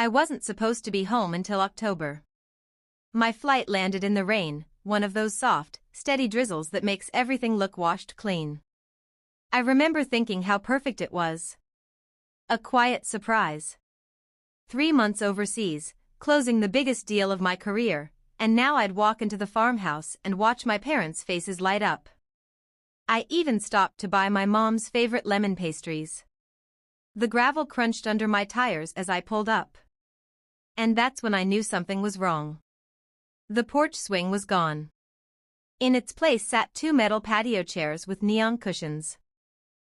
I wasn't supposed to be home until October. My flight landed in the rain, one of those soft, steady drizzles that makes everything look washed clean. I remember thinking how perfect it was. A quiet surprise. 3 months overseas, closing the biggest deal of my career, and now I'd walk into the farmhouse and watch my parents' faces light up. I even stopped to buy my mom's favorite lemon pastries. The gravel crunched under my tires as I pulled up. And that's when I knew something was wrong. The porch swing was gone. In its place sat 2 metal patio chairs with neon cushions.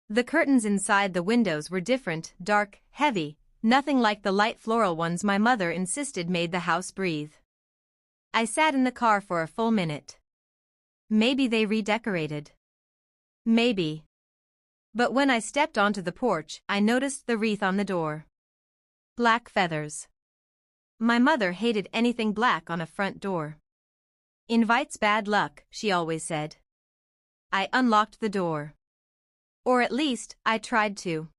The curtains inside the windows were different, dark, heavy, nothing like the light floral ones my mother insisted made the house breathe. I sat in the car for a full minute. Maybe they redecorated. Maybe. But when I stepped onto the porch, I noticed the wreath on the door. Black feathers. My mother hated anything black on a front door. Invites bad luck, she always said. I unlocked the door. Or at least, I tried to.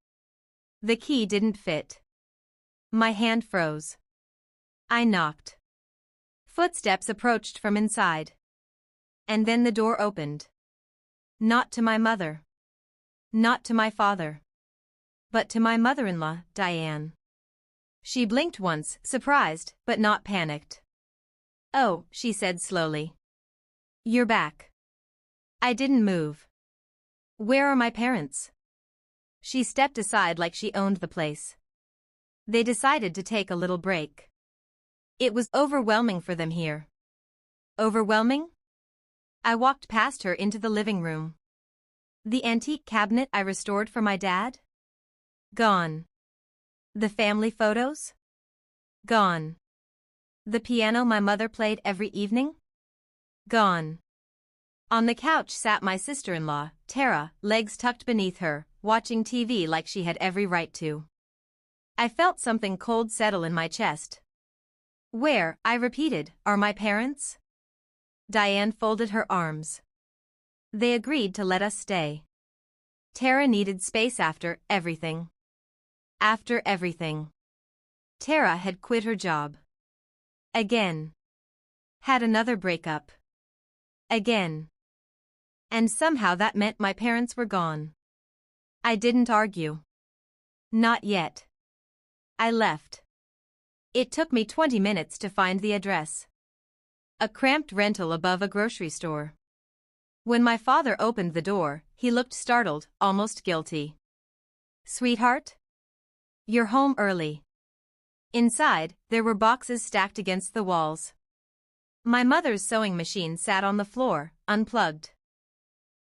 The key didn't fit. My hand froze. I knocked. Footsteps approached from inside. And then the door opened. Not to my mother. Not to my father. But to my mother-in-law, Diane. She blinked once, surprised, but not panicked. "Oh," she said slowly. "You're back." I didn't move. "Where are my parents?" She stepped aside like she owned the place. They decided to take a little break. It was overwhelming for them here. Overwhelming? I walked past her into the living room. The antique cabinet I restored for my dad? Gone. The family photos? Gone. The piano my mother played every evening? Gone. On the couch sat my sister-in-law, Tara, legs tucked beneath her, watching TV like she had every right to. I felt something cold settle in my chest. "Where," I repeated, "are my parents?" Diane folded her arms. They agreed to let us stay. Tara needed space after everything. After everything. Tara had quit her job. Again. Had another breakup. Again. And somehow that meant my parents were gone. I didn't argue. Not yet. I left. It took me 20 minutes to find the address. A cramped rental above a grocery store. When my father opened the door, he looked startled, almost guilty. "Sweetheart? You're home early." Inside, there were boxes stacked against the walls. My mother's sewing machine sat on the floor, unplugged.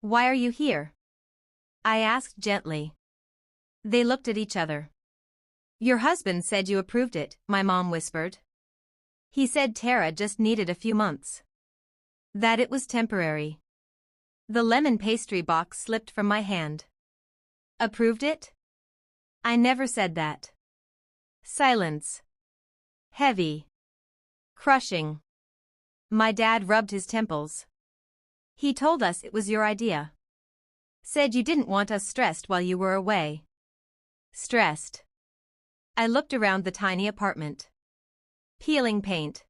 "Why are you here?" I asked gently. They looked at each other. "Your husband said you approved it," my mom whispered. "He said Tara just needed a few months. That it was temporary." The lemon pastry box slipped from my hand. "Approved it?" "I never said that." Silence. Heavy. Crushing. My dad rubbed his temples. "He told us it was your idea. Said you didn't want us stressed while you were away." Stressed. I looked around the tiny apartment. Peeling paint.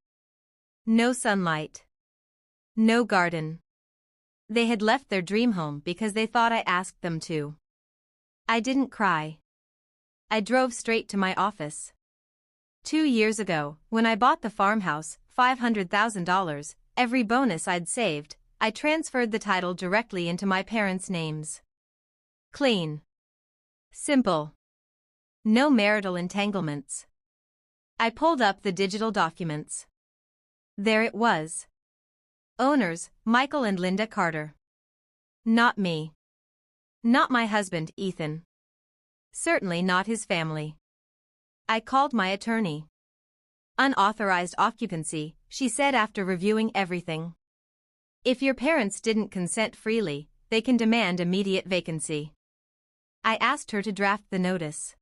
No sunlight. No garden. They had left their dream home because they thought I asked them to. I didn't cry. I drove straight to my office. 2 years ago, when I bought the farmhouse, $500,000, every bonus I'd saved, I transferred the title directly into my parents' names. Clean. Simple. No marital entanglements. I pulled up the digital documents. There it was. Owners, Michael and Linda Carter. Not me. Not my husband, Ethan. Certainly not his family. I called my attorney. "Unauthorized occupancy," she said after reviewing everything. "If your parents didn't consent freely, they can demand immediate vacancy." I asked her to draft the notice.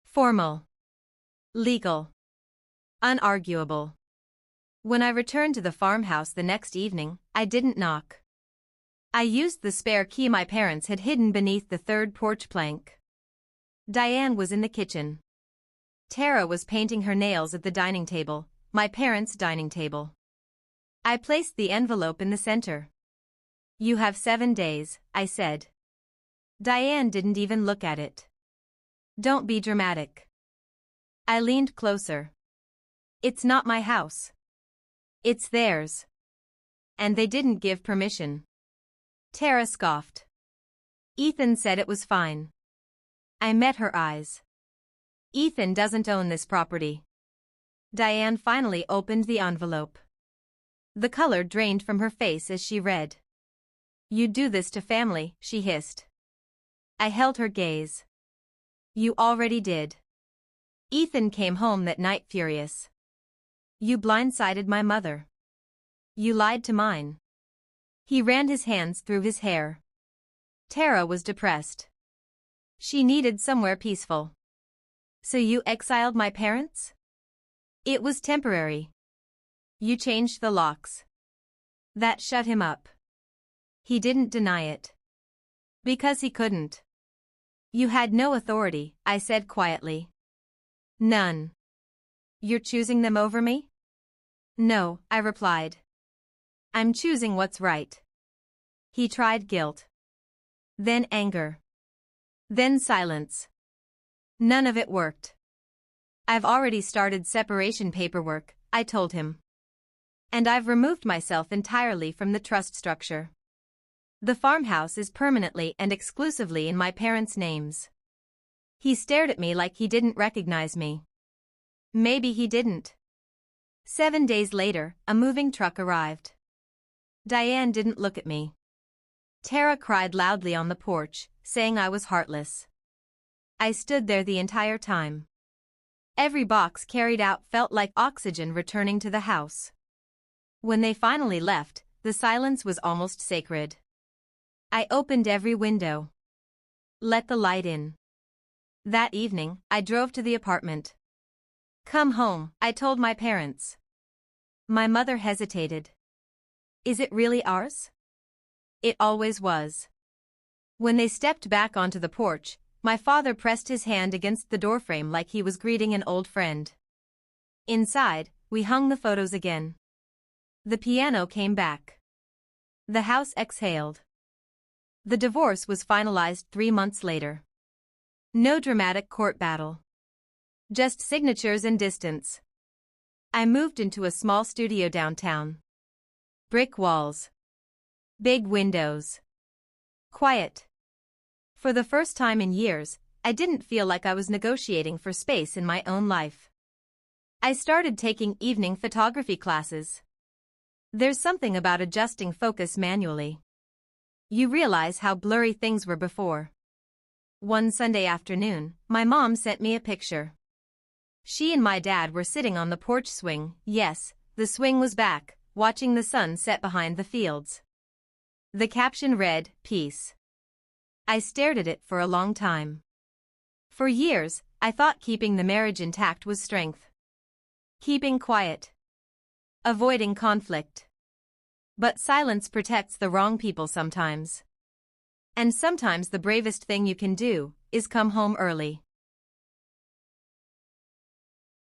Formal. Legal. Unarguable. When I returned to the farmhouse the next evening, I didn't knock. I used the spare key my parents had hidden beneath the third porch plank. Diane was in the kitchen. Tara was painting her nails at the dining table, my parents' dining table. I placed the envelope in the center. "You have 7 days," I said. Diane didn't even look at it. "Don't be dramatic." I leaned closer. "It's not my house. It's theirs. And they didn't give permission." Tara scoffed. "Ethan said it was fine." I met her eyes. "Ethan doesn't own this property." Diane finally opened the envelope. The color drained from her face as she read. "You do this to family," she hissed. I held her gaze. "You already did." Ethan came home that night furious. "You blindsided my mother. You lied to mine." He ran his hands through his hair. Tara was depressed. She needed somewhere peaceful. "So you exiled my parents?" "It was temporary." "You changed the locks." That shut him up. He didn't deny it. "Because he couldn't." "You had no authority," I said quietly. "None." "You're choosing them over me?" "No," I replied. "I'm choosing what's right." He tried guilt. Then anger. Then silence. None of it worked. "I've already started separation paperwork," I told him. "And I've removed myself entirely from the trust structure. The farmhouse is permanently and exclusively in my parents' names." He stared at me like he didn't recognize me. Maybe he didn't. 7 days later, a moving truck arrived. Diane didn't look at me. Tara cried loudly on the porch, saying I was heartless. I stood there the entire time. Every box carried out felt like oxygen returning to the house. When they finally left, the silence was almost sacred. I opened every window. Let the light in. That evening, I drove to the apartment. "Come home," I told my parents. My mother hesitated. "Is it really ours?" "It always was." When they stepped back onto the porch, my father pressed his hand against the doorframe like he was greeting an old friend. Inside, we hung the photos again. The piano came back. The house exhaled. The divorce was finalized 3 months later. No dramatic court battle. Just signatures and distance. I moved into a small studio downtown. Brick walls. Big windows. Quiet. For the first time in years, I didn't feel like I was negotiating for space in my own life. I started taking evening photography classes. There's something about adjusting focus manually. You realize how blurry things were before. One Sunday afternoon, my mom sent me a picture. She and my dad were sitting on the porch swing. Yes, the swing was back, watching the sun set behind the fields. The caption read, "Peace." I stared at it for a long time. For years, I thought keeping the marriage intact was strength. Keeping quiet. Avoiding conflict. But silence protects the wrong people sometimes. And sometimes the bravest thing you can do is come home early.